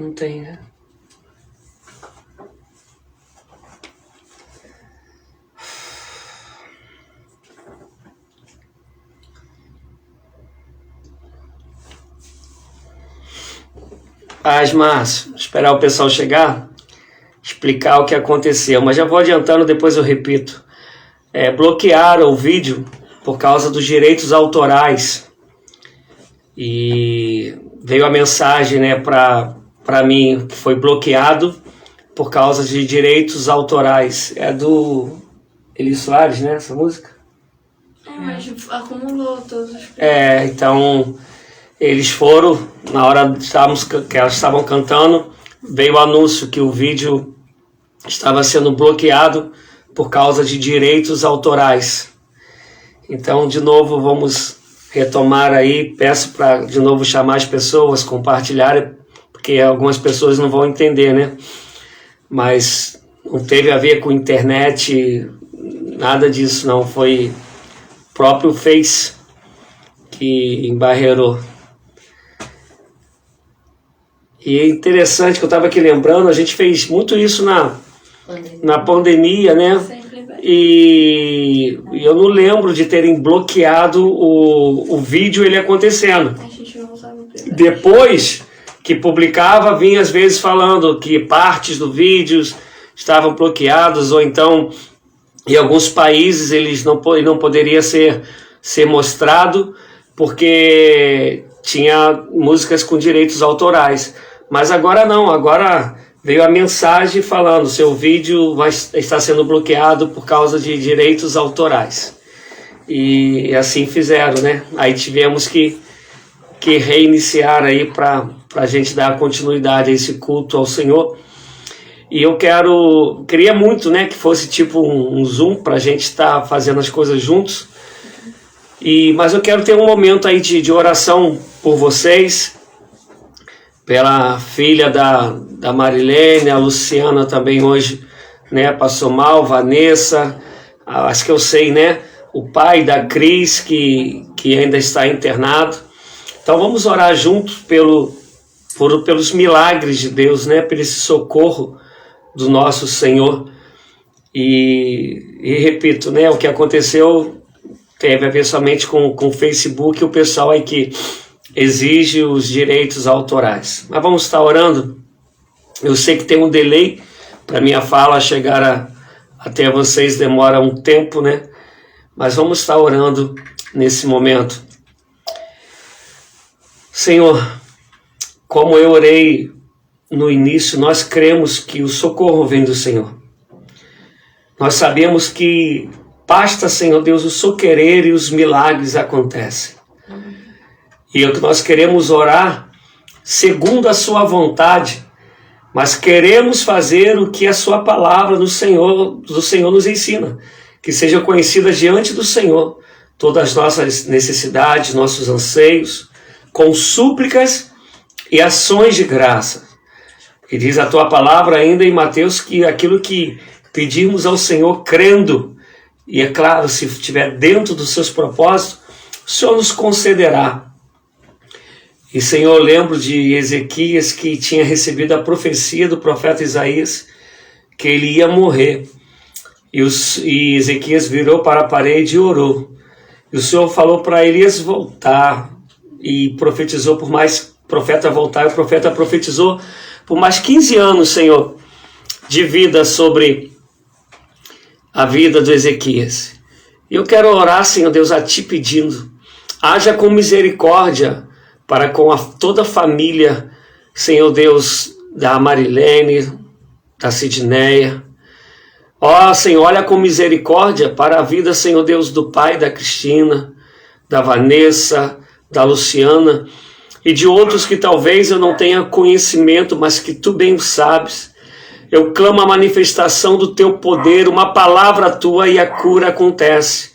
não tem, né? Paz, Márcio. Esperar o pessoal chegar, explicar o que aconteceu. Mas já vou adiantando, depois eu repito. Bloquearam o vídeo por causa dos direitos autorais. E veio a mensagem, né, para mim, que foi bloqueado por causa de direitos autorais. É do Eli Soares, né, essa música? Mas acumulou todos os... Então... Eles foram, na hora que elas estavam cantando, veio o anúncio que o vídeo estava sendo bloqueado por causa de direitos autorais. Então, de novo, vamos retomar aí. Peço para, de novo, chamar as pessoas, compartilharem, porque algumas pessoas não vão entender, né? Mas não teve a ver com internet, nada disso, não. Foi o próprio Face que embarreirou. E é interessante que eu estava aqui lembrando, a gente fez muito isso na pandemia, né? E eu não lembro de terem bloqueado o vídeo ele acontecendo. Depois que publicava, vinha às vezes falando que partes do vídeo estavam bloqueados, ou então em alguns países eles não poderia ser mostrado porque tinha músicas com direitos autorais. Mas agora não, agora veio a mensagem falando: seu vídeo está sendo bloqueado por causa de direitos autorais. E assim fizeram, né? Aí tivemos que reiniciar aí para a gente dar continuidade a esse culto ao Senhor. E eu queria muito, né, que fosse tipo um Zoom para a gente estar fazendo as coisas juntos. Mas eu quero ter um momento aí de oração por vocês, pela filha da Marilene, a Luciana também hoje, né, passou mal, Vanessa, acho que eu sei, né, o pai da Cris, que ainda está internado. Então vamos orar juntos pelos milagres de Deus, né, por esse socorro do nosso Senhor. E repito, né, o que aconteceu teve a ver somente com o Facebook e o pessoal aí que exige os direitos autorais. Mas vamos estar orando. Eu sei que tem um delay para minha fala chegar até vocês, demora um tempo, né? Mas vamos estar orando nesse momento. Senhor, como eu orei no início, nós cremos que o socorro vem do Senhor. Nós sabemos que basta, Senhor Deus, o seu querer e os milagres acontecem. E é o que nós queremos orar segundo a sua vontade, mas queremos fazer o que a sua palavra do Senhor nos ensina, que seja conhecida diante do Senhor todas as nossas necessidades, nossos anseios, com súplicas e ações de graça. E diz a tua palavra ainda em Mateus que aquilo que pedirmos ao Senhor crendo, e é claro, se estiver dentro dos seus propósitos, o Senhor nos concederá. E, Senhor, eu lembro de Ezequias, que tinha recebido a profecia do profeta Isaías, que ele ia morrer. E Ezequias virou para a parede e orou. E o Senhor falou para Elias voltar, e profetizou por mais, profeta voltar, e o profeta profetizou por mais 15 anos, Senhor, de vida sobre a vida do Ezequias. E eu quero orar, Senhor Deus, a Ti pedindo, haja com misericórdia para com toda a família, Senhor Deus, da Marilene, da Sidneia. Ó, Senhor, olha com misericórdia para a vida, Senhor Deus, do pai da Cristina, da Vanessa, da Luciana e de outros que talvez eu não tenha conhecimento, mas que Tu bem sabes. Eu clamo a manifestação do Teu poder, uma palavra Tua e a cura acontece.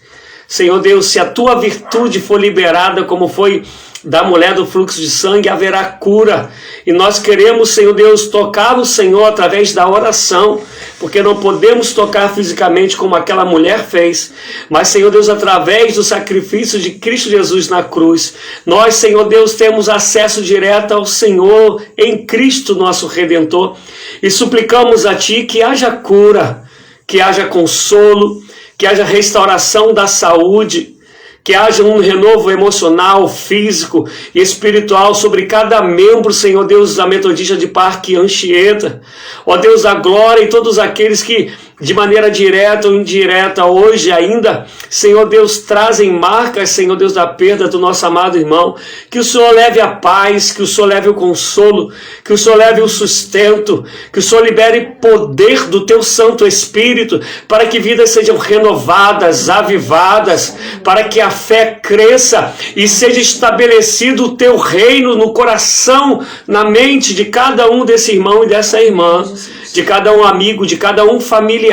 Senhor Deus, se a Tua virtude for liberada como foi da mulher do fluxo de sangue, haverá cura. E nós queremos, Senhor Deus, tocar o Senhor através da oração, porque não podemos tocar fisicamente como aquela mulher fez, mas, Senhor Deus, através do sacrifício de Cristo Jesus na cruz, nós, Senhor Deus, temos acesso direto ao Senhor em Cristo, nosso Redentor, e suplicamos a Ti que haja cura, que haja consolo, que haja restauração da saúde, que haja um renovo emocional, físico e espiritual sobre cada membro, Senhor Deus, da Metodista de Parque Anchieta. Ó Deus da glória, e todos aqueles que de maneira direta ou indireta hoje ainda, Senhor Deus, trazem marcas, Senhor Deus, da perda do nosso amado irmão. Que o Senhor leve a paz, que o Senhor leve o consolo, que o Senhor leve o sustento, que o Senhor libere poder do Teu Santo Espírito, para que vidas sejam renovadas, avivadas, para que a fé cresça e seja estabelecido o Teu reino no coração, na mente de cada um desse irmão e dessa irmã, de cada um amigo, de cada um familiar.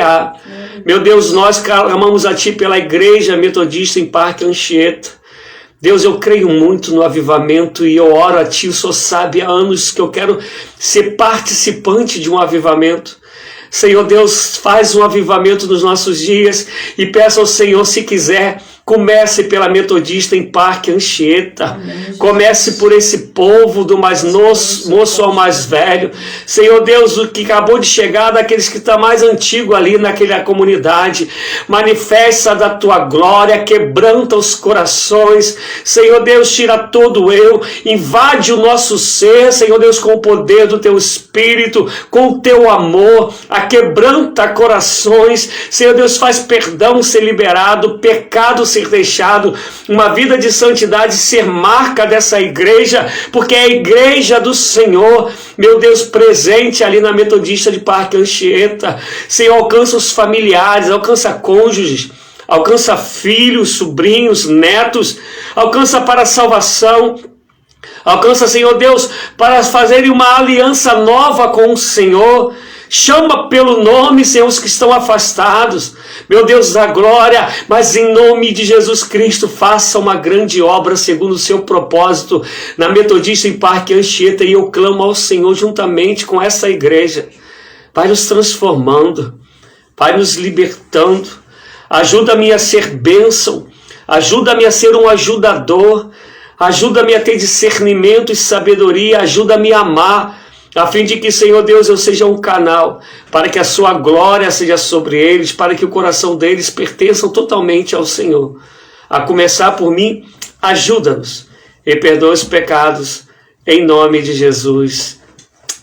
Meu Deus, nós clamamos a Ti pela Igreja Metodista em Parque Anchieta. Deus, eu creio muito no avivamento e eu oro a Ti. O Senhor sabe há anos que eu quero ser participante de um avivamento. Senhor Deus, faz um avivamento nos nossos dias e peço ao Senhor, se quiser, comece pela Metodista em Parque Anchieta. Amém. Comece por esse povo, do mais moço ao mais velho. Senhor Deus, o que acabou de chegar, daqueles que estão mais antigos ali naquela comunidade. Manifesta da Tua glória, quebranta os corações. Senhor Deus, tira todo eu, invade o nosso ser, Senhor Deus, com o poder do Teu Espírito, com o Teu amor, quebranta corações. Senhor Deus, faz perdão ser liberado, pecado ser deixado, uma vida de santidade ser marca dessa igreja, porque é a igreja do Senhor, meu Deus, presente ali na Metodista de Parque Anchieta. Senhor, alcança os familiares, alcança cônjuges, alcança filhos, sobrinhos, netos, alcança para a salvação. Alcança, Senhor Deus, para fazerem uma aliança nova com o Senhor. Chama pelo nome, Senhor, os que estão afastados. Meu Deus da glória, mas em nome de Jesus Cristo, faça uma grande obra segundo o seu propósito na Metodista em Parque Anchieta. E eu clamo ao Senhor juntamente com essa igreja. Vai nos transformando, vai nos libertando. Ajuda-me a ser bênção, ajuda-me a ser um ajudador, ajuda-me a ter discernimento e sabedoria, ajuda-me a amar, a fim de que, Senhor Deus, eu seja um canal para que a Sua glória seja sobre eles, para que o coração deles pertença totalmente ao Senhor. A começar por mim, ajuda-nos e perdoa os pecados, em nome de Jesus.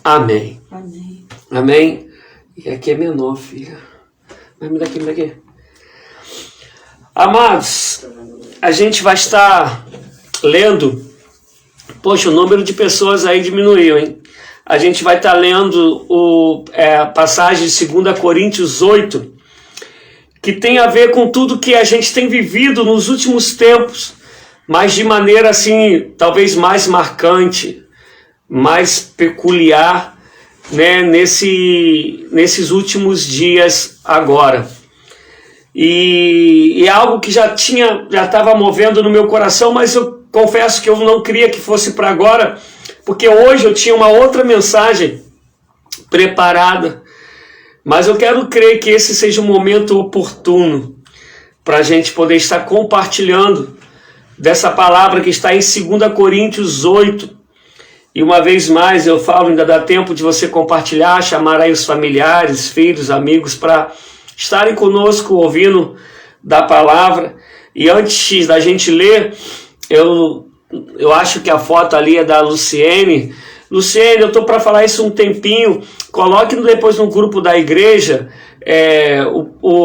Amém. Amém. Amém. E aqui é menor, filha. Me daqui, me daqui. Amados, a gente vai estar lendo. Poxa, o número de pessoas aí diminuiu, hein? A gente vai estar lendo a passagem de 2 Coríntios 8, que tem a ver com tudo que a gente tem vivido nos últimos tempos, mas de maneira assim, talvez mais marcante, mais peculiar, né, nesses últimos dias agora. E é algo que já estava movendo no meu coração, mas eu confesso que eu não queria que fosse para agora, porque hoje eu tinha uma outra mensagem preparada, mas eu quero crer que esse seja um momento oportuno para a gente poder estar compartilhando dessa palavra que está em 2 Coríntios 8. E uma vez mais eu falo, ainda dá tempo de você compartilhar, chamar aí os familiares, filhos, amigos, para estarem conosco ouvindo da palavra. E antes da gente ler, eu acho que a foto ali é da Luciene. Luciene, eu estou para falar isso um tempinho. Coloque depois no grupo da igreja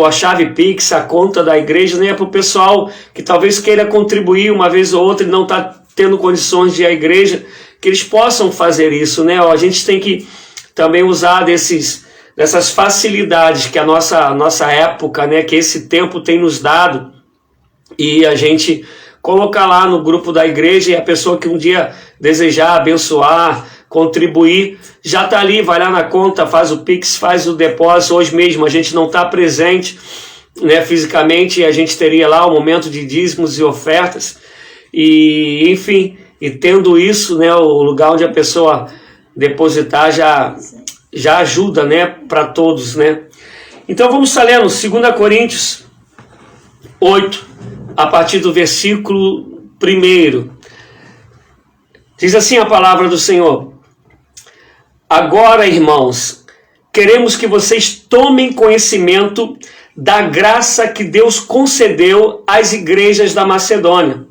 a chave Pix, a conta da igreja, né? Para o pessoal que talvez queira contribuir uma vez ou outra e não está tendo condições de ir à igreja, que eles possam fazer isso, né? A gente tem que também usar dessas facilidades que a nossa época, né? Que esse tempo tem nos dado, e a gente colocar lá no grupo da igreja, e a pessoa que um dia desejar abençoar, contribuir, já está ali, vai lá na conta, faz o Pix, faz o depósito. Hoje mesmo a gente não está presente, né, fisicamente, e a gente teria lá o momento de dízimos e ofertas, e enfim, e tendo isso, né, o lugar onde a pessoa depositar já ajuda, né, para todos, né. Então vamos estar lendo 2 Coríntios 8, a partir do versículo 1. Diz assim a palavra do Senhor: agora, irmãos, queremos que vocês tomem conhecimento da graça que Deus concedeu às igrejas da Macedônia.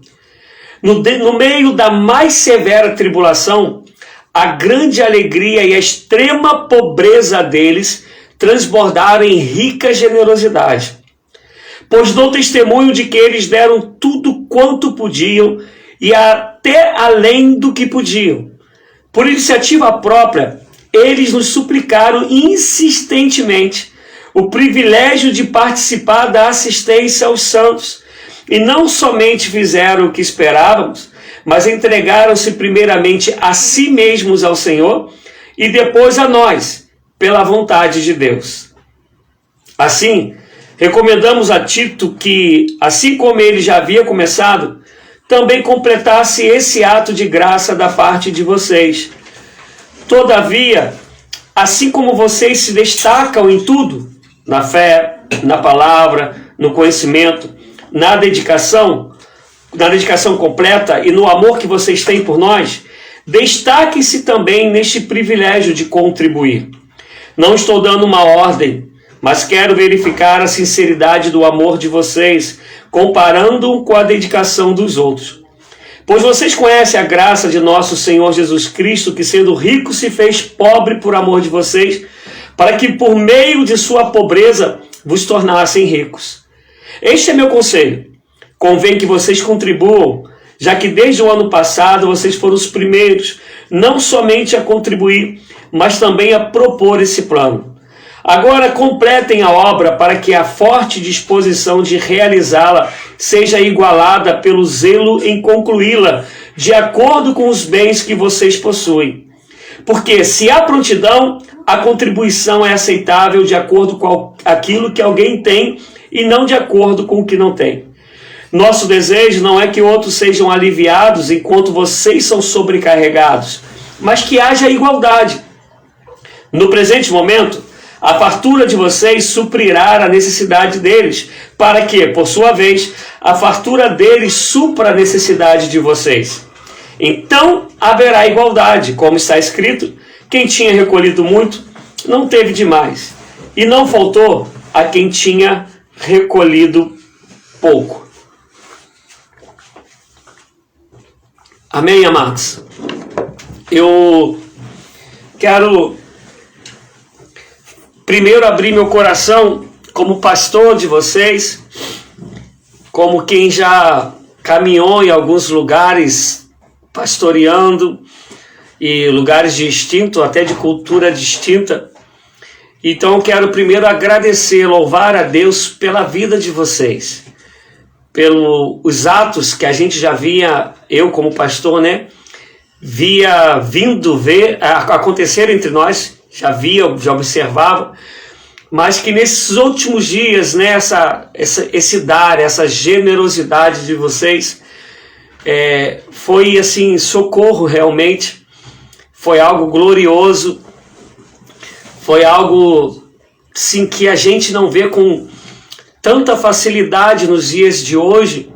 No meio da mais severa tribulação, a grande alegria e a extrema pobreza deles transbordaram em rica generosidade. Pois dou testemunho de que eles deram tudo quanto podiam e até além do que podiam. Por iniciativa própria, eles nos suplicaram insistentemente o privilégio de participar da assistência aos santos. E não somente fizeram o que esperávamos, mas entregaram-se primeiramente a si mesmos ao Senhor e depois a nós, pela vontade de Deus. Assim, recomendamos a Tito que, assim como ele já havia começado, também completasse esse ato de graça da parte de vocês. Todavia, assim como vocês se destacam em tudo, na fé, na palavra, no conhecimento, na dedicação completa e no amor que vocês têm por nós, destaquem-se também neste privilégio de contribuir. Não estou dando uma ordem, mas quero verificar a sinceridade do amor de vocês, comparando-o com a dedicação dos outros. Pois vocês conhecem a graça de nosso Senhor Jesus Cristo, que sendo rico se fez pobre por amor de vocês, para que por meio de sua pobreza vos tornassem ricos. Este é meu conselho. Convém que vocês contribuam, já que desde o ano passado vocês foram os primeiros, não somente a contribuir, mas também a propor esse plano. Agora completem a obra para que a forte disposição de realizá-la seja igualada pelo zelo em concluí-la, de acordo com os bens que vocês possuem. Porque se há prontidão, a contribuição é aceitável de acordo com aquilo que alguém tem e não de acordo com o que não tem. Nosso desejo não é que outros sejam aliviados enquanto vocês são sobrecarregados, mas que haja igualdade. No presente momento, a fartura de vocês suprirá a necessidade deles, para que, por sua vez, a fartura deles supra a necessidade de vocês. Então haverá igualdade, como está escrito: quem tinha recolhido muito, não teve demais, e não faltou a quem tinha recolhido pouco. Amém, amados? Eu quero primeiro abrir meu coração como pastor de vocês, como quem já caminhou em alguns lugares pastoreando, e lugares distintos, até de cultura distinta. Então eu quero primeiro agradecer, louvar a Deus pela vida de vocês, pelos atos que a gente já via, eu como pastor, né, via vindo ver acontecer entre nós, já observava, mas que nesses últimos dias, né, esse dar, essa generosidade de vocês, foi assim, socorro realmente, foi algo glorioso, foi algo sim, que a gente não vê com tanta facilidade nos dias de hoje,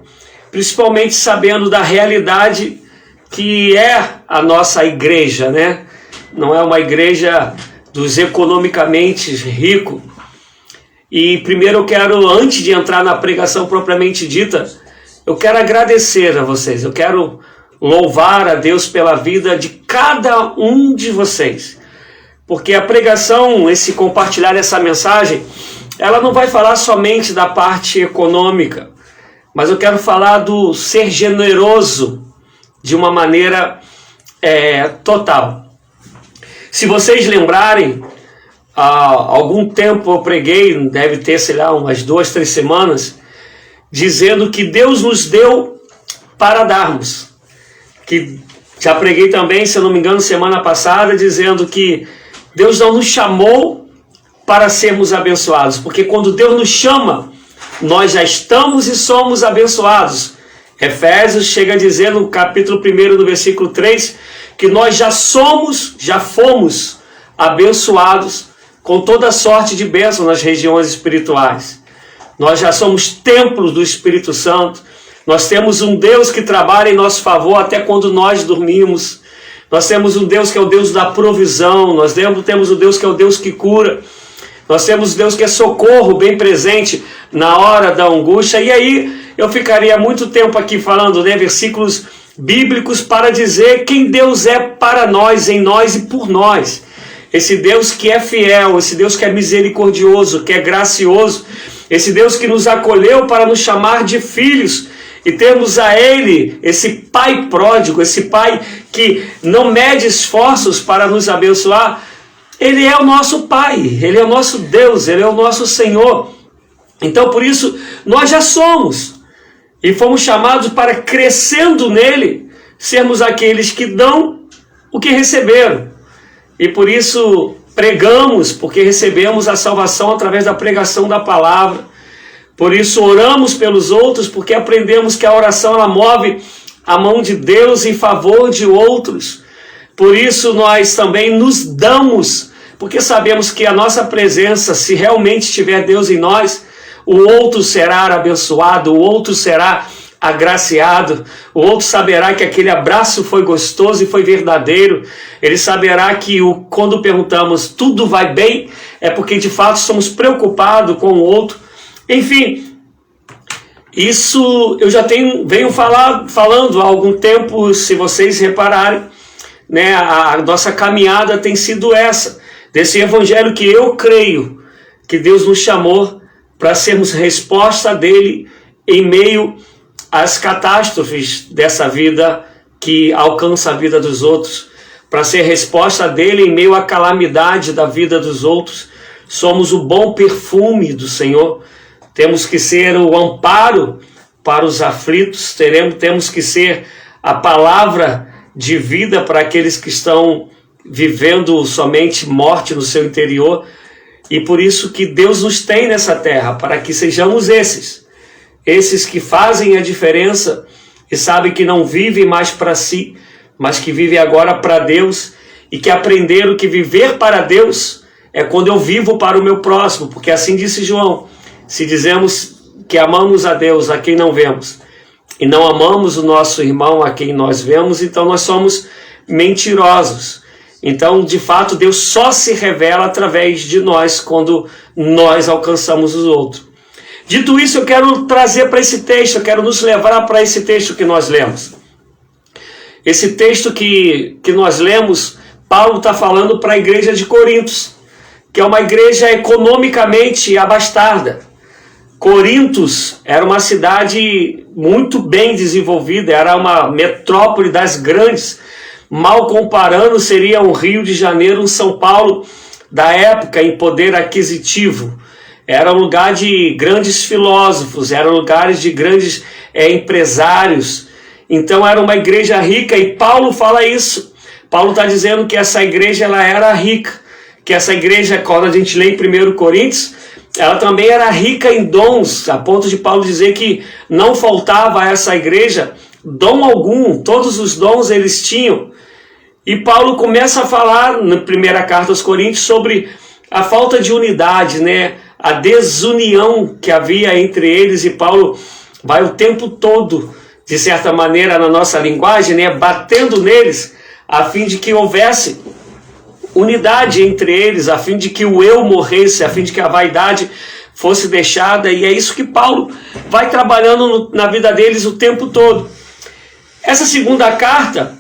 principalmente sabendo da realidade que é a nossa igreja, né? Não é uma igreja dos economicamente ricos. E primeiro eu quero, antes de entrar na pregação propriamente dita, eu quero agradecer a vocês, eu quero louvar a Deus pela vida de cada um de vocês. Porque a pregação, esse compartilhar essa mensagem, ela não vai falar somente da parte econômica, mas eu quero falar do ser generoso de uma maneira total. Se vocês lembrarem, há algum tempo eu preguei, deve ter, sei lá, umas 2, 3 semanas, dizendo que Deus nos deu para darmos. Que já preguei também, se eu não me engano, semana passada, dizendo que Deus não nos chamou para sermos abençoados, porque quando Deus nos chama, nós já estamos e somos abençoados. Efésios chega a dizer no capítulo 1, no versículo 3, que nós já fomos abençoados com toda sorte de bênção nas regiões espirituais. Nós já somos templos do Espírito Santo. Nós temos um Deus que trabalha em nosso favor até quando nós dormimos. Nós temos um Deus que é o Deus da provisão. Nós temos um Deus que é o Deus que cura. Nós temos um Deus que é socorro bem presente na hora da angústia. E aí eu ficaria muito tempo aqui falando, né, versículos bíblicos para dizer quem Deus é para nós, em nós e por nós. Esse Deus que é fiel, esse Deus que é misericordioso, que é gracioso, esse Deus que nos acolheu para nos chamar de filhos e temos a Ele, esse Pai pródigo, esse Pai que não mede esforços para nos abençoar. Ele é o nosso Pai, Ele é o nosso Deus, Ele é o nosso Senhor. Então por isso nós já somos e fomos chamados para, crescendo nele, sermos aqueles que dão o que receberam. E por isso pregamos, porque recebemos a salvação através da pregação da palavra. Por isso oramos pelos outros, porque aprendemos que a oração ela move a mão de Deus em favor de outros. Por isso nós também nos damos, porque sabemos que a nossa presença, se realmente tiver Deus em nós, o outro será abençoado, o outro será agraciado, o outro saberá que aquele abraço foi gostoso e foi verdadeiro. Ele saberá que quando perguntamos tudo vai bem, é porque de fato somos preocupados com o outro. Enfim, isso eu já venho falando há algum tempo. Se vocês repararem, né, a nossa caminhada tem sido essa, desse evangelho que eu creio que Deus nos chamou para sermos resposta dele em meio às catástrofes dessa vida que alcança a vida dos outros, para ser resposta dele em meio à calamidade da vida dos outros. Somos o bom perfume do Senhor. Temos que ser o amparo para os aflitos, temos que ser a palavra de vida para aqueles que estão vivendo somente morte no seu interior. E por isso que Deus nos tem nessa terra, para que sejamos esses que fazem a diferença e sabem que não vivem mais para si, mas que vivem agora para Deus, e que aprenderam que viver para Deus é quando eu vivo para o meu próximo, porque assim disse João: se dizemos que amamos a Deus a quem não vemos, e não amamos o nosso irmão a quem nós vemos, então nós somos mentirosos. Então, de fato, Deus só se revela através de nós quando nós alcançamos os outros. Dito isso, eu quero trazer para esse texto, eu quero nos levar para esse texto que nós lemos. Esse texto que nós lemos, Paulo está falando para a igreja de Corintos, que é uma igreja economicamente abastada. Corintos era uma cidade muito bem desenvolvida, era uma metrópole das grandes. Mal comparando, seria um Rio de Janeiro, um São Paulo da época em poder aquisitivo. Era um lugar de grandes filósofos, era um lugar de grandes empresários. Então era uma igreja rica, e Paulo fala isso. Paulo está dizendo que essa igreja ela era rica, que essa igreja, quando a gente lê em 1 Coríntios, ela também era rica em dons, a ponto de Paulo dizer que não faltava a essa igreja dom algum, todos os dons eles tinham. E Paulo começa a falar na primeira carta aos Coríntios sobre a falta de unidade, né? A desunião que havia entre eles, e Paulo vai o tempo todo, de certa maneira, na nossa linguagem, né, batendo neles, a fim de que houvesse unidade entre eles, a fim de que o eu morresse, a fim de que a vaidade fosse deixada. E é isso que Paulo vai trabalhando na vida deles o tempo todo. Essa segunda carta,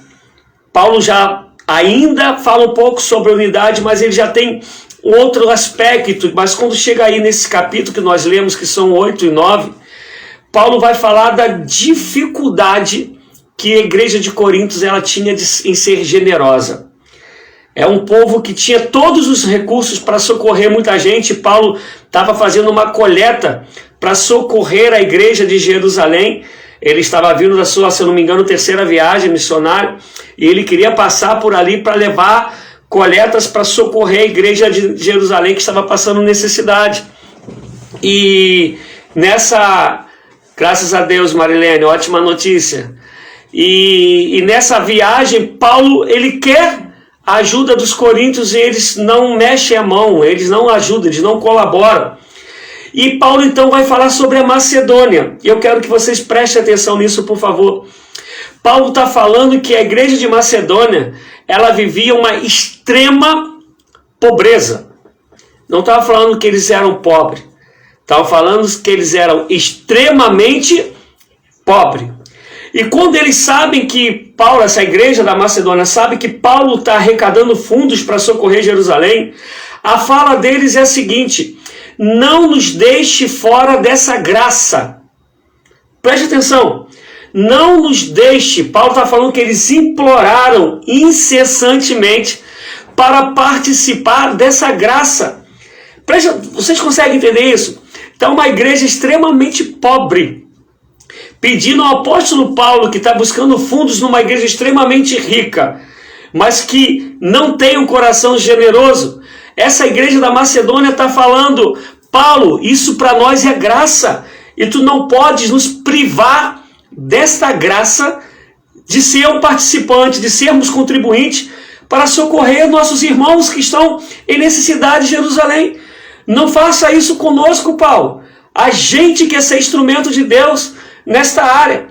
Paulo já ainda fala um pouco sobre a unidade, mas ele já tem outro aspecto. Mas quando chega aí nesse capítulo que nós lemos, que são 8 e 9, Paulo vai falar da dificuldade que a igreja de Corintos ela tinha em ser generosa. É um povo que tinha todos os recursos para socorrer muita gente. Paulo estava fazendo uma coleta para socorrer a igreja de Jerusalém. Ele estava vindo da sua, se eu não me engano, terceira viagem missionária, e ele queria passar por ali para levar coletas para socorrer a igreja de Jerusalém que estava passando necessidade. E nessa, graças a Deus, Marilene, ótima notícia. E nessa viagem, Paulo, ele quer a ajuda dos coríntios e eles não mexem a mão, eles não ajudam, eles não colaboram. E Paulo então vai falar sobre a Macedônia. E eu quero que vocês prestem atenção nisso, por favor. Paulo está falando que a igreja de Macedônia, ela vivia uma extrema pobreza. Não estava falando que eles eram pobres. Estava falando que eles eram extremamente pobres. E quando eles sabem que Paulo, essa igreja da Macedônia, sabe que Paulo está arrecadando fundos para socorrer Jerusalém, a fala deles é a seguinte: não nos deixe fora dessa graça. Preste atenção. Não nos deixe. Paulo está falando que eles imploraram incessantemente para participar dessa graça. Vocês conseguem entender isso? Então, uma igreja extremamente pobre, pedindo ao apóstolo Paulo, que está buscando fundos numa igreja extremamente rica, mas que não tem um coração generoso. Essa igreja da Macedônia está falando: Paulo, isso para nós é graça, e tu não podes nos privar desta graça de ser um participante, de sermos contribuintes para socorrer nossos irmãos que estão em necessidade de Jerusalém. Não faça isso conosco, Paulo. A gente quer ser instrumento de Deus nesta área.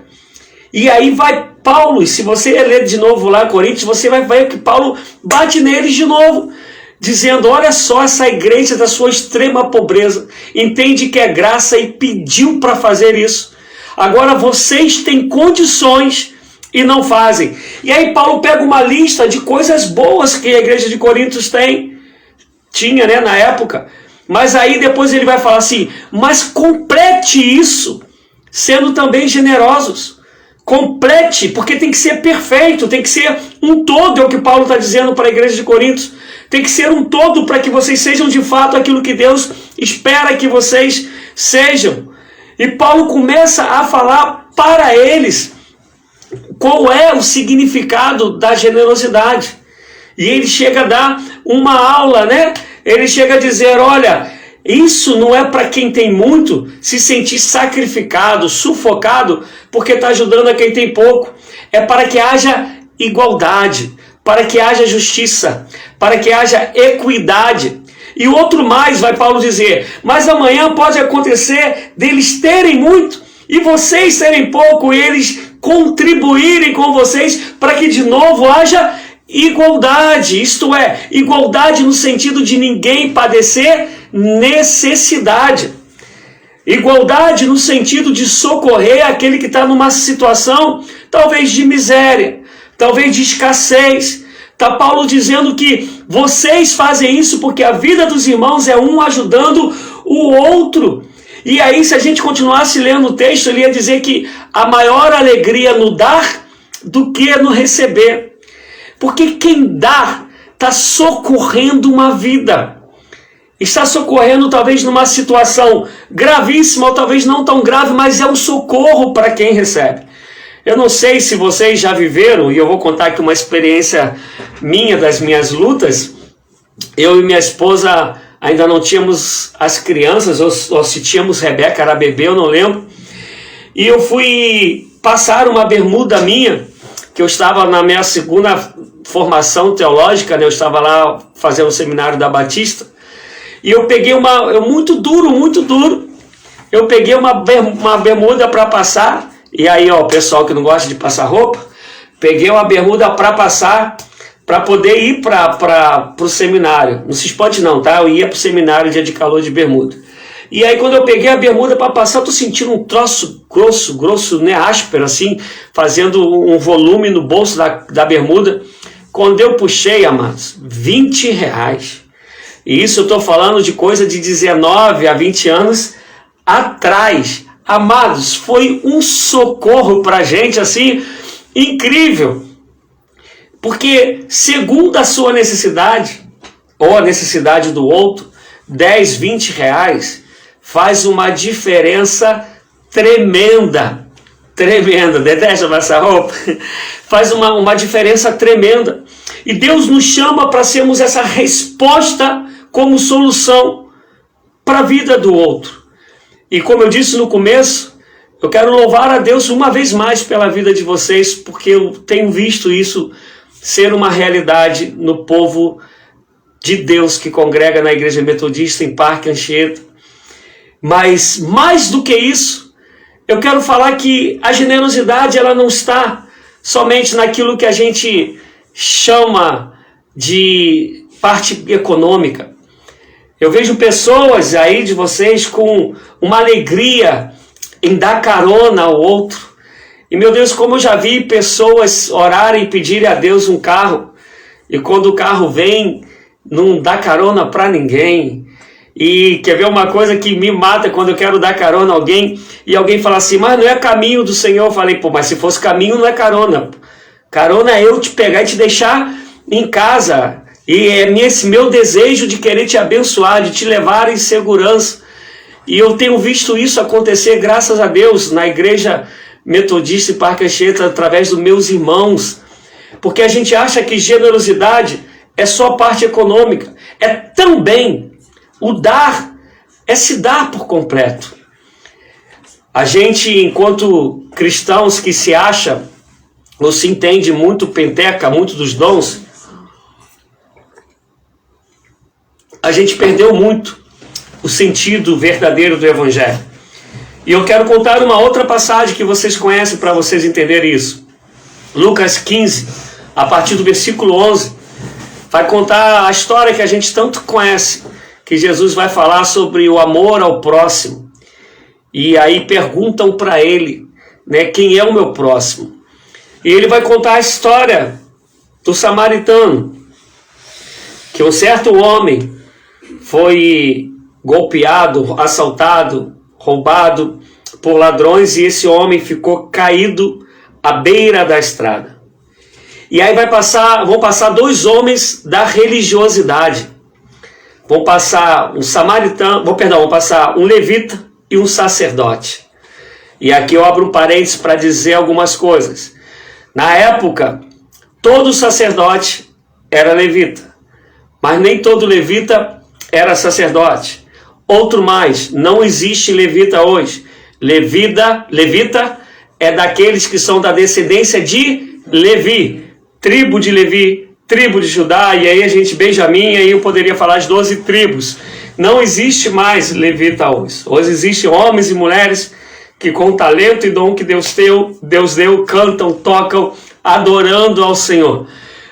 E aí vai Paulo, e se você ler de novo lá Coríntios, você vai ver que Paulo bate neles de novo, dizendo: olha só, essa igreja da sua extrema pobreza entende que é graça e pediu para fazer isso. Agora vocês têm condições e não fazem. E aí Paulo pega uma lista de coisas boas que a igreja de Coríntios tinha, né, na época. Mas aí depois ele vai falar assim: mas complete isso sendo também generosos. Complete, porque tem que ser perfeito, tem que ser um todo, é o que Paulo está dizendo para a igreja de Coríntios. Tem que ser um todo para que vocês sejam de fato aquilo que Deus espera que vocês sejam. E Paulo começa a falar para eles qual é o significado da generosidade. E ele chega a dar uma aula, né? Ele chega a dizer: olha, isso não é para quem tem muito se sentir sacrificado, sufocado, porque está ajudando a quem tem pouco. É para que haja igualdade, para que haja justiça, para que haja equidade. E outro mais, vai Paulo dizer: mas amanhã pode acontecer deles terem muito e vocês terem pouco, e eles contribuírem com vocês para que de novo haja igualdade. Isto é, igualdade no sentido de ninguém padecer necessidade. Igualdade no sentido de socorrer aquele que está numa situação talvez de miséria, talvez de escassez. Está Paulo dizendo que vocês fazem isso porque a vida dos irmãos é um ajudando o outro. E aí, se a gente continuasse lendo o texto, ele ia dizer que a maior alegria no dar do que no receber. Porque quem dá está socorrendo uma vida. Está socorrendo talvez numa situação gravíssima ou talvez não tão grave, mas é um socorro para quem recebe. Eu não sei se vocês já viveram, e eu vou contar aqui uma experiência minha, das minhas lutas. Eu e minha esposa ainda não tínhamos as crianças, ou se tínhamos Rebeca, era bebê, eu não lembro. E eu fui passar uma bermuda minha, que eu estava na minha segunda formação teológica, né? Eu estava lá fazendo o seminário da Batista, e eu peguei muito duro, eu peguei uma bermuda para passar. E aí, ó, o pessoal que não gosta de passar roupa, peguei uma bermuda para passar, para poder ir para o seminário. Não se espante não, tá? Eu ia para o seminário dia de calor de bermuda. E aí, quando eu peguei a bermuda para passar, eu tô sentindo um troço grosso, né, áspero, assim, fazendo um volume no bolso da bermuda. Quando eu puxei, amados, R$20. E isso eu estou falando de coisa de 19 a 20 anos atrás. Amados, foi um socorro para a gente, assim, incrível. Porque, segundo a sua necessidade, ou a necessidade do outro, 10, 20 reais faz uma diferença tremenda. Tremenda. Detesta passar roupa? Faz uma diferença tremenda. E Deus nos chama para sermos essa resposta como solução para a vida do outro. E como eu disse no começo, eu quero louvar a Deus uma vez mais pela vida de vocês, porque eu tenho visto isso ser uma realidade no povo de Deus que congrega na Igreja Metodista em Parque Anchieta. Mas mais do que isso, eu quero falar que a generosidade ela não está somente naquilo que a gente chama de parte econômica. Eu vejo pessoas aí de vocês com uma alegria em dar carona ao outro. E meu Deus, como eu já vi pessoas orarem e pedirem a Deus um carro, e quando o carro vem, não dá carona para ninguém. E quer ver uma coisa que me mata quando eu quero dar carona a alguém, e alguém fala assim, mas não é caminho do Senhor. Eu falei, pô, mas se fosse caminho não é carona. Carona é eu te pegar e te deixar em casa. E é esse meu desejo de querer te abençoar, de te levar em segurança. E eu tenho visto isso acontecer, graças a Deus, na Igreja Metodista e Parque Anchieta, através dos meus irmãos. Porque a gente acha que generosidade é só a parte econômica. É também o dar, é se dar por completo. A gente, enquanto cristãos que se acha ou se entende muito penteca, muito dos dons, a gente perdeu muito o sentido verdadeiro do Evangelho. E eu quero contar uma outra passagem que vocês conhecem para vocês entenderem isso. Lucas 15, a partir do versículo 11, vai contar a história que a gente tanto conhece, que Jesus vai falar sobre o amor ao próximo. E aí perguntam para ele, né, quem é o meu próximo? E ele vai contar a história do samaritano, que um certo homem foi golpeado, assaltado, roubado por ladrões, e esse homem ficou caído à beira da estrada. E aí vão passar dois homens da religiosidade. Vão passar vão passar um levita e um sacerdote. E aqui eu abro um parênteses para dizer algumas coisas. Na época, todo sacerdote era levita, mas nem todo levita era sacerdote. Outro mais, não existe levita hoje. Levita é daqueles que são da descendência de Levi, tribo de Levi, tribo de Judá, e aí a gente, Benjamim, aí eu poderia falar de 12 tribos. Não existe mais levita hoje. Hoje existem homens e mulheres que com talento e dom que Deus deu, cantam, tocam, adorando ao Senhor.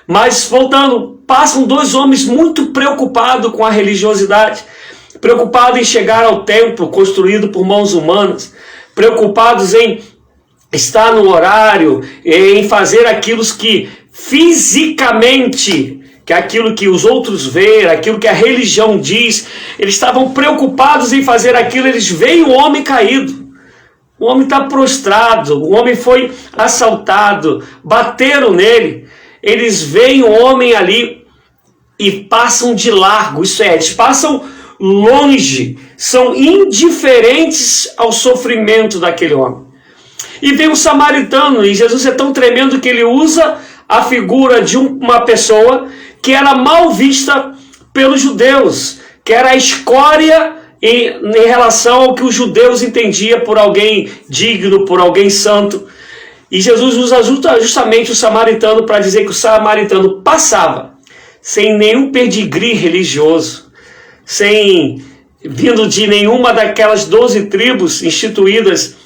Mas voltando, passam dois homens muito preocupados com a religiosidade, preocupados em chegar ao templo construído por mãos humanas, preocupados em estar no horário, em fazer aquilo que fisicamente, que é aquilo que os outros veem, aquilo que a religião diz. Eles estavam preocupados em fazer aquilo. Eles veem o homem caído, o homem está prostrado, o homem foi assaltado, bateram nele. Eles veem o homem ali e passam de largo, isso é, eles passam longe, são indiferentes ao sofrimento daquele homem. E vem um samaritano, e Jesus é tão tremendo que ele usa a figura de uma pessoa que era mal vista pelos judeus, que era a escória em relação ao que os judeus entendiam por alguém digno, por alguém santo. E Jesus usa justamente o samaritano para dizer que o samaritano passava sem nenhum pedigree religioso, sem vindo de nenhuma daquelas 12 tribos instituídas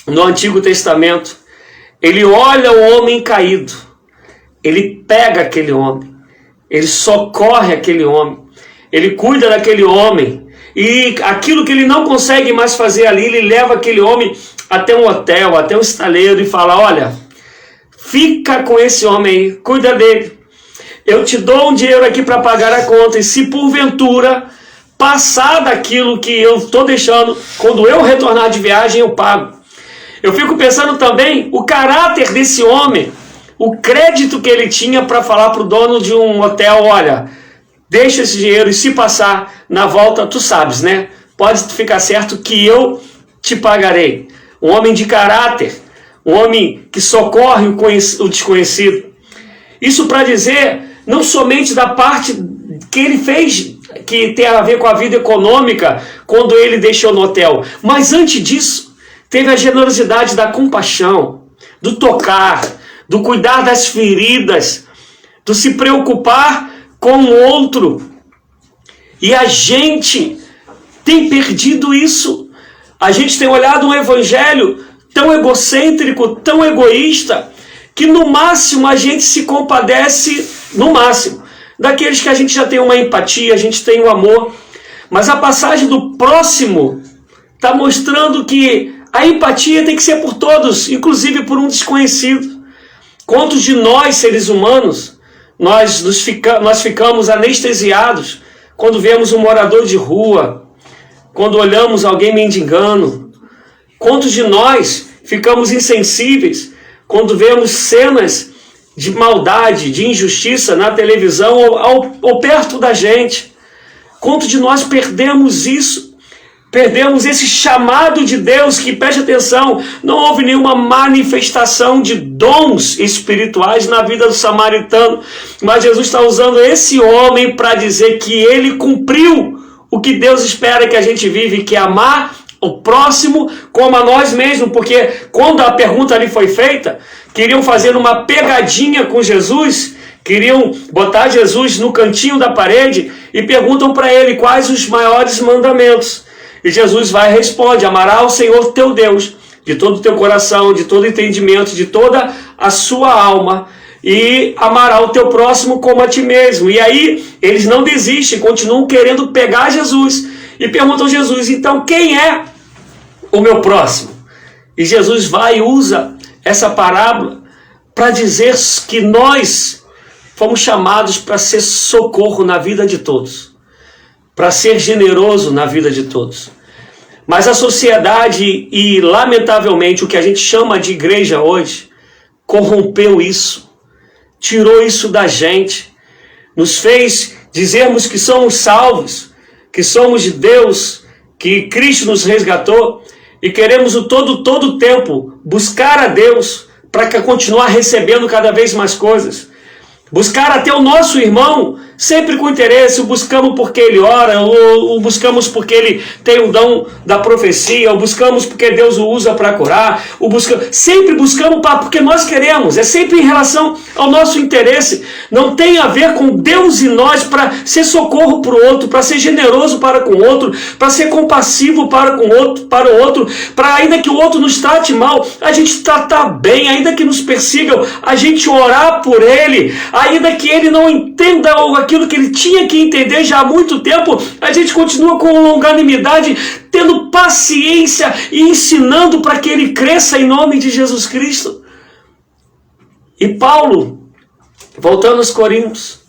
no Antigo Testamento. Ele olha o homem caído, ele pega aquele homem, ele socorre aquele homem, ele cuida daquele homem, e aquilo que ele não consegue mais fazer ali, ele leva aquele homem até um hotel, até um estaleiro, e fala: olha, fica com esse homem aí, cuida dele, eu te dou um dinheiro aqui para pagar a conta, e se porventura passar daquilo que eu estou deixando, quando eu retornar de viagem eu pago. Eu fico pensando também o caráter desse homem, o crédito que ele tinha para falar para o dono de um hotel: olha, deixa esse dinheiro, e se passar na volta, tu sabes, né? Pode ficar certo que eu te pagarei. Um homem de caráter, um homem que socorre o desconhecido. Isso para dizer não somente da parte que ele fez, que tem a ver com a vida econômica, quando ele deixou no hotel, mas antes disso, teve a generosidade da compaixão, do tocar, do cuidar das feridas, do se preocupar com o outro. E a gente tem perdido isso. A gente tem olhado um evangelho tão egocêntrico, tão egoísta, que no máximo a gente se compadece, no máximo, daqueles que a gente já tem uma empatia, a gente tem um amor. Mas a passagem do próximo está mostrando que a empatia tem que ser por todos, inclusive por um desconhecido. Quantos de nós, seres humanos, nós ficamos anestesiados quando vemos um morador de rua, quando olhamos alguém mendigando? Quantos de nós ficamos insensíveis quando vemos cenas de maldade, de injustiça na televisão ou perto da gente? Quantos de nós perdemos isso? Perdemos esse chamado de Deus que, preste atenção, não houve nenhuma manifestação de dons espirituais na vida do samaritano, mas Jesus está usando esse homem para dizer que ele cumpriu o que Deus espera que a gente vive, que é amar o próximo como a nós mesmos, porque quando a pergunta ali foi feita, queriam fazer uma pegadinha com Jesus, queriam botar Jesus no cantinho da parede e perguntam para ele quais os maiores mandamentos. E Jesus vai e responde: amará o Senhor teu Deus de todo o teu coração, de todo entendimento, de toda a sua alma, e amará o teu próximo como a ti mesmo. E aí eles não desistem, continuam querendo pegar Jesus e perguntam a Jesus: então quem é o meu próximo? E Jesus vai e usa essa parábola para dizer que nós fomos chamados para ser socorro na vida de todos, para ser generoso na vida de todos. Mas a sociedade e, lamentavelmente, o que a gente chama de igreja hoje, corrompeu isso, tirou isso da gente, nos fez dizermos que somos salvos, que somos de Deus, que Cristo nos resgatou, e queremos todo o tempo buscar a Deus para continuar recebendo cada vez mais coisas. Buscar até o nosso irmão, sempre com interesse, o buscamos porque ele ora, ou buscamos porque ele tem o dom da profecia, ou buscamos porque Deus o usa para curar, sempre buscamos porque nós queremos, é sempre em relação ao nosso interesse, não tem a ver com Deus e nós para ser socorro para o outro, para ser generoso para com o outro, para ser compassivo para o outro, para ainda que o outro nos trate mal, a gente tratar bem, ainda que nos persigam, a gente orar por ele, ainda que ele não entenda aquilo que ele tinha que entender já há muito tempo, a gente continua com longanimidade, tendo paciência e ensinando para que ele cresça em nome de Jesus Cristo. E Paulo, voltando aos Coríntios,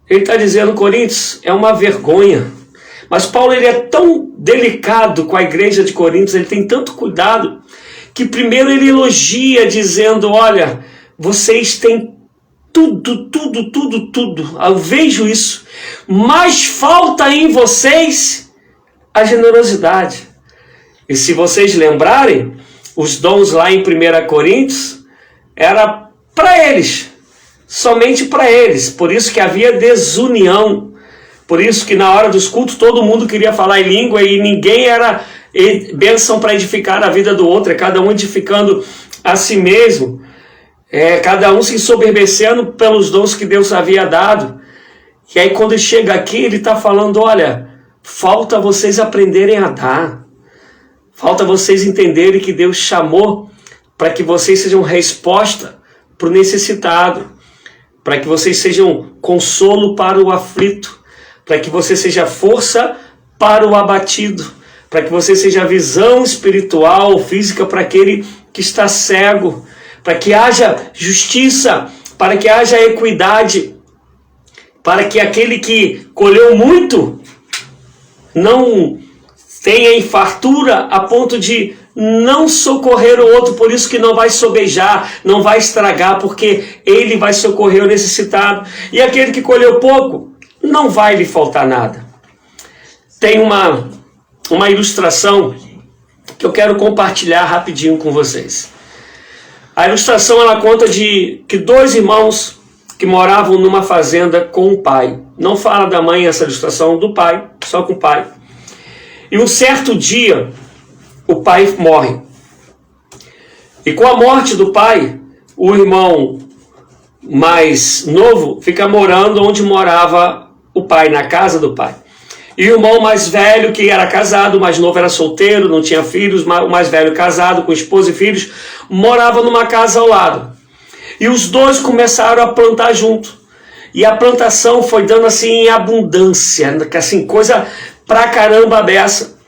ele está dizendo: Coríntios é uma vergonha. Mas Paulo, ele é tão delicado com a igreja de Coríntios, ele tem tanto cuidado, que primeiro ele elogia dizendo: olha, vocês têm tudo, eu vejo isso, mas falta em vocês a generosidade. E se vocês lembrarem, os dons lá em 1 Coríntios era para eles, somente para eles, por isso que havia desunião, por isso que na hora dos cultos todo mundo queria falar em língua e ninguém era bênção para edificar a vida do outro, é cada um edificando a si mesmo. Cada um se ensoberbecendo pelos dons que Deus havia dado. E aí quando ele chega aqui, ele está falando: olha, falta vocês aprenderem a dar. Falta vocês entenderem que Deus chamou para que vocês sejam resposta para o necessitado, para que vocês sejam consolo para o aflito, para que você seja força para o abatido, para que você seja visão espiritual, física para aquele que está cego, para que haja justiça, para que haja equidade, para que aquele que colheu muito não tenha em fartura a ponto de não socorrer o outro, por isso que não vai sobejar, não vai estragar, porque ele vai socorrer o necessitado. E aquele que colheu pouco, não vai lhe faltar nada. Tem uma ilustração que eu quero compartilhar rapidinho com vocês. A ilustração, ela conta de que dois irmãos que moravam numa fazenda com o pai. Não fala da mãe essa ilustração, do pai, só com o pai. E um certo dia, o pai morre. E com a morte do pai, o irmão mais novo fica morando onde morava o pai, na casa do pai. E o irmão mais velho, que era casado, o mais novo era solteiro, não tinha filhos, o mais velho casado, com esposa e filhos, morava numa casa ao lado. E os dois começaram a plantar junto. E a plantação foi dando assim em abundância, assim, coisa pra caramba beça.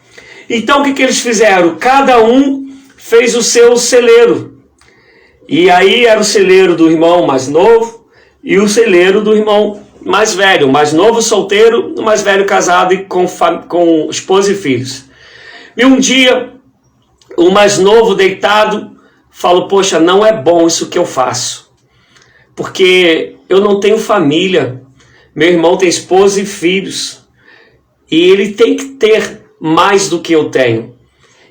Então o que eles fizeram? Cada um fez o seu celeiro. E aí era o celeiro do irmão mais novo e o celeiro do irmão mais velho. O mais novo solteiro, o mais velho casado e com esposa e filhos. E um dia, o mais novo deitado falou, poxa, não é bom isso que eu faço. Porque eu não tenho família. Meu irmão tem esposa e filhos. E ele tem que ter mais do que eu tenho.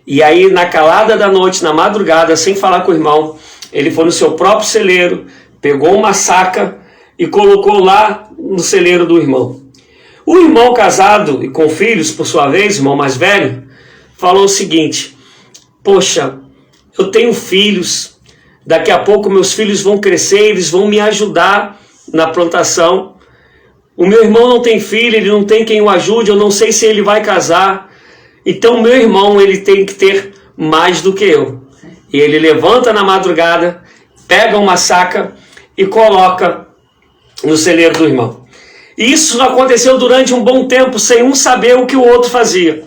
E aí, na calada da noite, na madrugada, sem falar com o irmão, ele foi no seu próprio celeiro, pegou uma saca e colocou lá no celeiro do irmão. O irmão casado e com filhos, por sua vez, irmão mais velho, falou o seguinte, poxa, eu tenho filhos, daqui a pouco meus filhos vão crescer, eles vão me ajudar na plantação. O meu irmão não tem filho, ele não tem quem o ajude, eu não sei se ele vai casar. Então meu irmão, ele tem que ter mais do que eu. E ele levanta na madrugada, pega uma saca e coloca no celeiro do irmão. E isso aconteceu durante um bom tempo, sem um saber o que o outro fazia.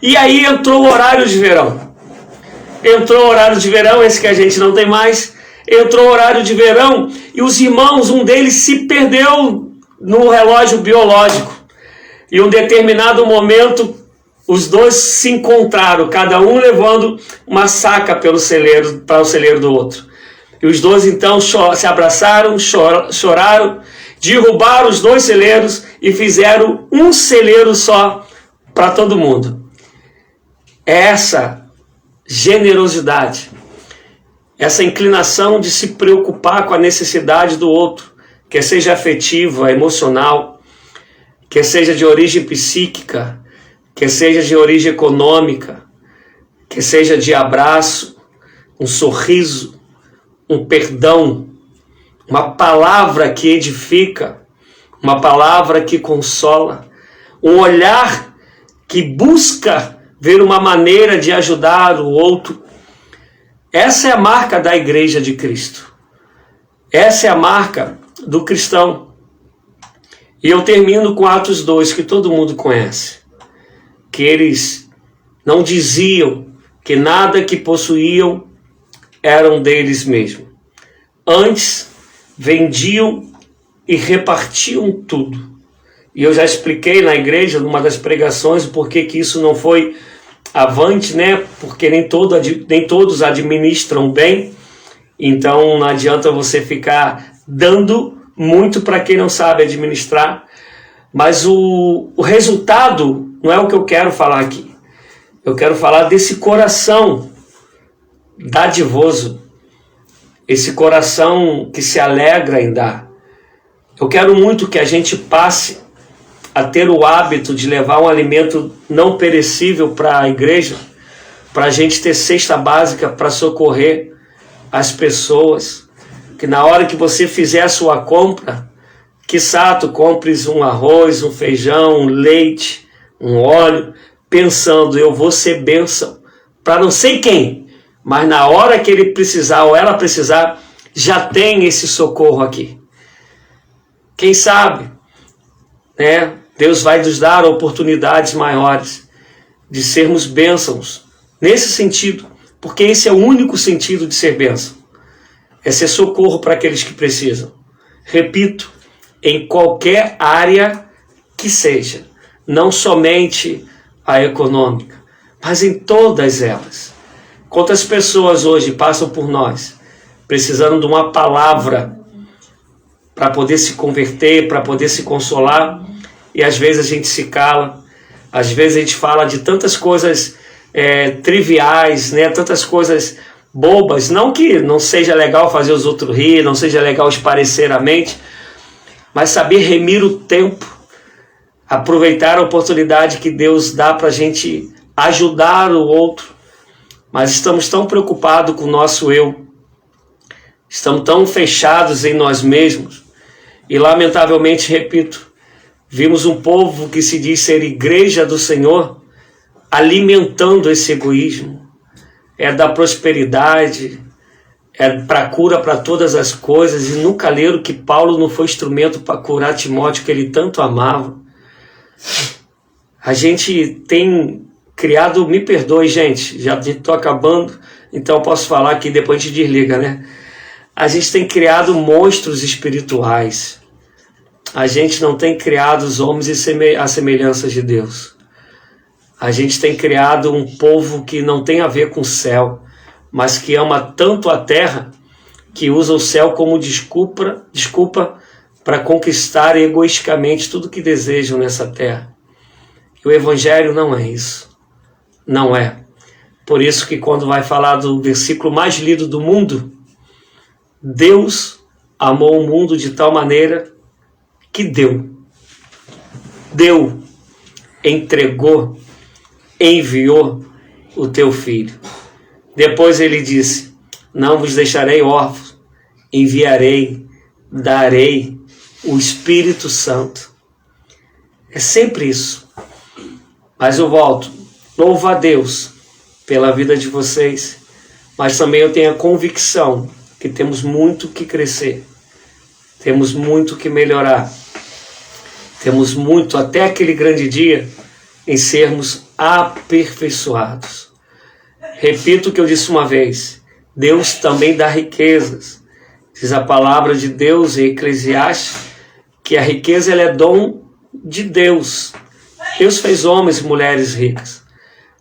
E aí entrou o horário de verão. Entrou o horário de verão, esse que a gente não tem mais. Entrou o horário de verão e os irmãos, um deles se perdeu no relógio biológico. E em um determinado momento, os dois se encontraram, cada um levando uma saca para o celeiro do outro. E os dois então se abraçaram, choraram, derrubaram os dois celeiros e fizeram um celeiro só para todo mundo. Essa generosidade, essa inclinação de se preocupar com a necessidade do outro, quer seja afetiva, emocional, quer seja de origem psíquica, quer seja de origem econômica, quer seja de abraço, um sorriso, um perdão, uma palavra que edifica, uma palavra que consola, um olhar que busca ver uma maneira de ajudar o outro. Essa é a marca da Igreja de Cristo. Essa é a marca do cristão. E eu termino com Atos 2, que todo mundo conhece. Que eles não diziam que nada que possuíam eram deles mesmos. Antes, vendiam e repartiam tudo. E eu já expliquei na igreja, numa das pregações, por que isso não foi avante, né? Porque nem todos administram bem. Então não adianta você ficar dando muito para quem não sabe administrar. Mas o resultado não é o que eu quero falar aqui. Eu quero falar desse coração dadivoso, esse coração que se alegra em dar. Eu quero muito que a gente passe a ter o hábito de levar um alimento não perecível para a igreja, para a gente ter cesta básica para socorrer as pessoas, que na hora que você fizer a sua compra, quiçá tu compres um arroz, um feijão, um leite, um óleo, pensando, eu vou ser bênção para não sei quem, mas na hora que ele precisar ou ela precisar, já tem esse socorro aqui. Quem sabe, né? Deus vai nos dar oportunidades maiores de sermos bênçãos nesse sentido, porque esse é o único sentido de ser bênção. É ser socorro para aqueles que precisam. Repito, em qualquer área que seja, não somente a econômica, mas em todas elas. Quantas pessoas hoje passam por nós, precisando de uma palavra para poder se converter, para poder se consolar, e às vezes a gente se cala, às vezes a gente fala de tantas coisas triviais, né? Tantas coisas bobas, não que não seja legal fazer os outros rir, não seja legal esparecer a mente, mas saber remir o tempo, aproveitar a oportunidade que Deus dá para a gente ajudar o outro. Mas estamos tão preocupados com o nosso eu, Estamos tão fechados em nós mesmos. E lamentavelmente, repito, vimos um povo que se diz ser igreja do Senhor alimentando esse egoísmo. É da prosperidade, é para cura para todas as coisas, e nunca leram que Paulo não foi instrumento para curar Timóteo, que ele tanto amava. A gente tem criado, me perdoe, gente, já estou acabando, então posso falar que depois a gente desliga, né? A gente tem criado monstros espirituais. A gente não tem criado os homens à semelhança de Deus. A gente tem criado um povo que não tem a ver com o céu, mas que ama tanto a terra, que usa o céu como desculpa para conquistar egoisticamente tudo que desejam nessa terra. E o Evangelho não é isso. Não é. Por isso que quando vai falar do versículo mais lido do mundo, Deus amou o mundo de tal maneira que deu, entregou, enviou o teu filho. Depois ele disse: não vos deixarei órfãos, enviarei, darei o Espírito Santo. É sempre isso. Mas eu volto, louvo a Deus pela vida de vocês, mas também eu tenho a convicção que temos muito que crescer, temos muito que melhorar, temos muito, até aquele grande dia, em sermos aperfeiçoados. Repito o que eu disse uma vez: Deus também dá riquezas. Diz a palavra de Deus em Eclesiastes que a riqueza ela é dom de Deus. Deus fez homens e mulheres ricas,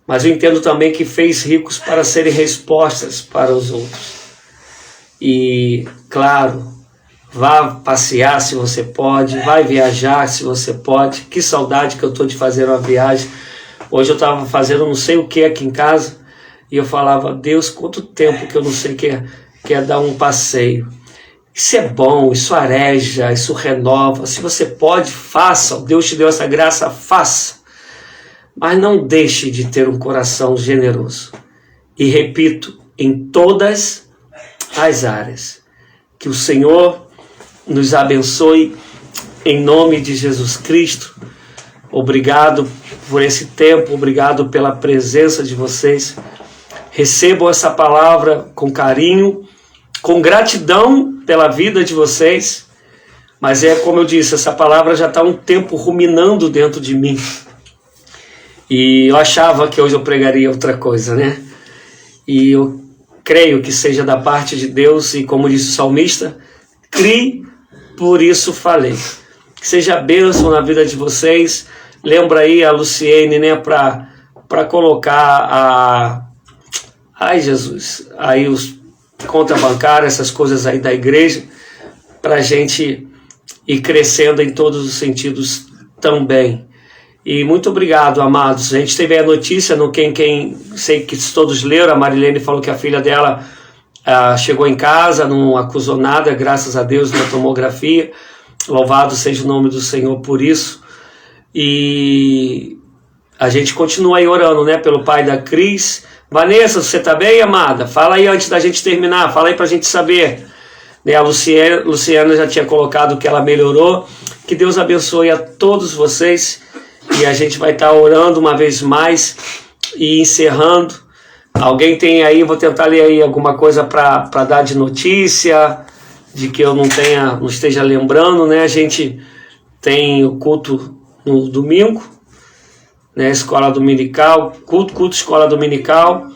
mas eu entendo também que fez ricos para serem respostas para os outros. E, claro, vá passear se você pode, vai viajar se você pode. Que saudade que eu estou de fazer uma viagem. Hoje eu estava fazendo não sei o que aqui em casa, e eu falava: Deus, quanto tempo que eu não sei o que é dar um passeio. Isso é bom, isso areja, isso renova. Se você pode, faça. Deus te deu essa graça, faça. Mas não deixe de ter um coração generoso. E repito, em todas as áreas. Que o Senhor nos abençoe em nome de Jesus Cristo. Obrigado por esse tempo, obrigado pela presença de vocês. Recebam essa palavra com carinho, com gratidão pela vida de vocês, mas é como eu disse, essa palavra já está um tempo ruminando dentro de mim, e eu achava que hoje eu pregaria outra coisa, né? E eu creio que seja da parte de Deus, e como disse o salmista, criei, por isso falei. Que seja bênção na vida de vocês. Lembra aí a Luciene, né, para colocar ai Jesus, aí os conta bancária, essas coisas aí da igreja, para a gente ir crescendo em todos os sentidos também. E muito obrigado, amados. A gente teve a notícia no quem sei que todos leram, a Marilene falou que a filha dela chegou em casa, não acusou nada, graças a Deus, na tomografia. Louvado seja o nome do Senhor por isso. E a gente continua aí orando, né, pelo pai da Cris. Vanessa, você tá bem, amada? Fala aí antes da gente terminar, fala aí pra gente saber. Né, a Luciana já tinha colocado que ela melhorou. Que Deus abençoe a todos vocês. E a gente vai estar orando uma vez mais e encerrando. Alguém tem aí, vou tentar ler aí alguma coisa para dar de notícia, de que eu não esteja lembrando, né? A gente tem o culto no domingo, né? Escola dominical, culto, escola dominical,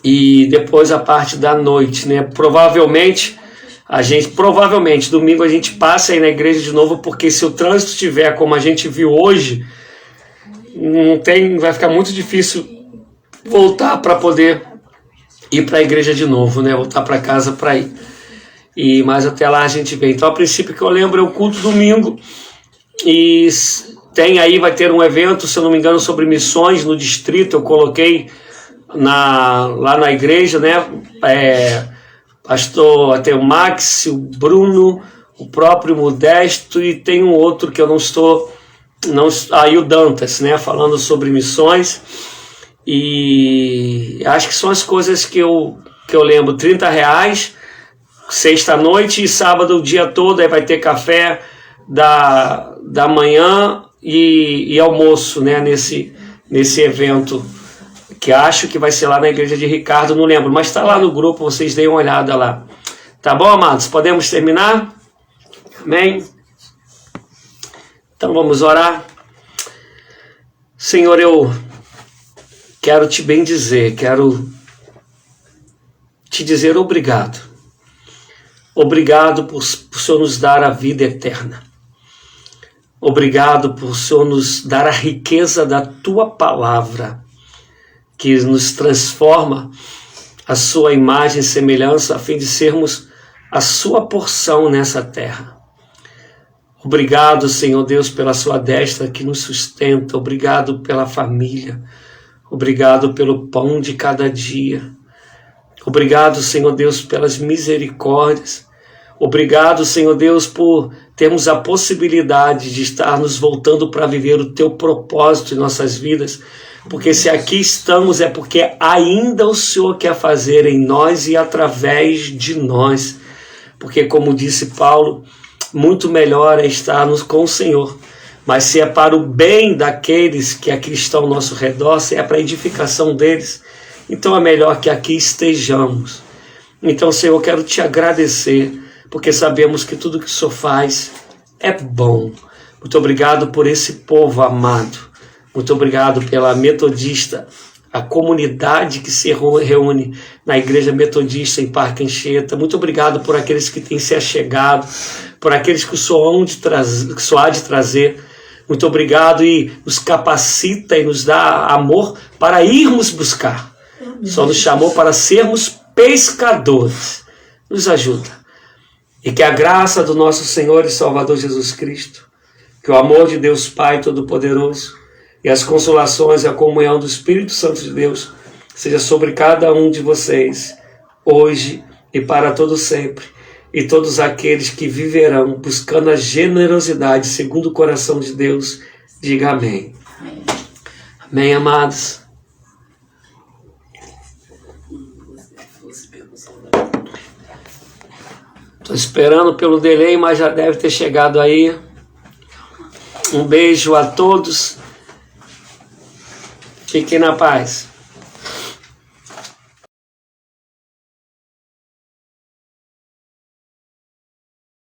e depois a parte da noite, né? Provavelmente domingo a gente passa aí na igreja de novo, porque se o trânsito estiver como a gente viu hoje, vai ficar muito difícil voltar para poder ir para a igreja de novo, né? Voltar para casa para ir. Mas até lá a gente vem. Então, a princípio que eu lembro é o culto domingo, e vai ter um evento, se eu não me engano, sobre missões no distrito. Eu coloquei lá na igreja, né? Pastor, tem o Max, o Bruno, o próprio Modesto, e tem um outro que eu aí o Dantas, né? Falando sobre missões. E acho que são as coisas que eu lembro. R$30 sexta-noite e sábado o dia todo, aí vai ter café da manhã e almoço, né, nesse evento, que acho que vai ser lá na igreja de Ricardo, não lembro, mas está lá no grupo, vocês deem uma olhada lá. Tá bom, amados? Podemos terminar? Amém? Então vamos orar. Senhor, eu quero te bendizer, quero te dizer obrigado. Obrigado por o Senhor nos dar a vida eterna. Obrigado por o Senhor nos dar a riqueza da tua palavra, que nos transforma a sua imagem e semelhança, a fim de sermos a sua porção nessa terra. Obrigado, Senhor Deus, pela sua destra que nos sustenta. Obrigado pela família. Obrigado pelo pão de cada dia. Obrigado, Senhor Deus, pelas misericórdias. Obrigado, Senhor Deus, por termos a possibilidade de estar nos voltando para viver o teu propósito em nossas vidas. Porque se aqui estamos é porque ainda o Senhor quer fazer em nós e através de nós. Porque, como disse Paulo, muito melhor é estarmos com o Senhor. Mas se é para o bem daqueles que aqui estão ao nosso redor, se é para a edificação deles, então é melhor que aqui estejamos. Então, Senhor, eu quero te agradecer, porque sabemos que tudo que o Senhor faz é bom. Muito obrigado por esse povo amado. Muito obrigado pela Metodista, a comunidade que se reúne na Igreja Metodista em Parque Anchieta. Muito obrigado por aqueles que têm se achegado, por aqueles que o Senhor há de trazer. Muito obrigado e nos capacita e nos dá amor para irmos buscar. Só nos chamou para sermos pescadores. Nos ajuda. E que a graça do nosso Senhor e Salvador Jesus Cristo, que o amor de Deus Pai Todo-Poderoso e as consolações e a comunhão do Espírito Santo de Deus seja sobre cada um de vocês, hoje e para todo sempre, e todos aqueles que viverão buscando a generosidade segundo o coração de Deus, diga amém. Amém, amém, amados. Estou esperando pelo delay, mas já deve ter chegado aí. Um beijo a todos. Fiquem na paz.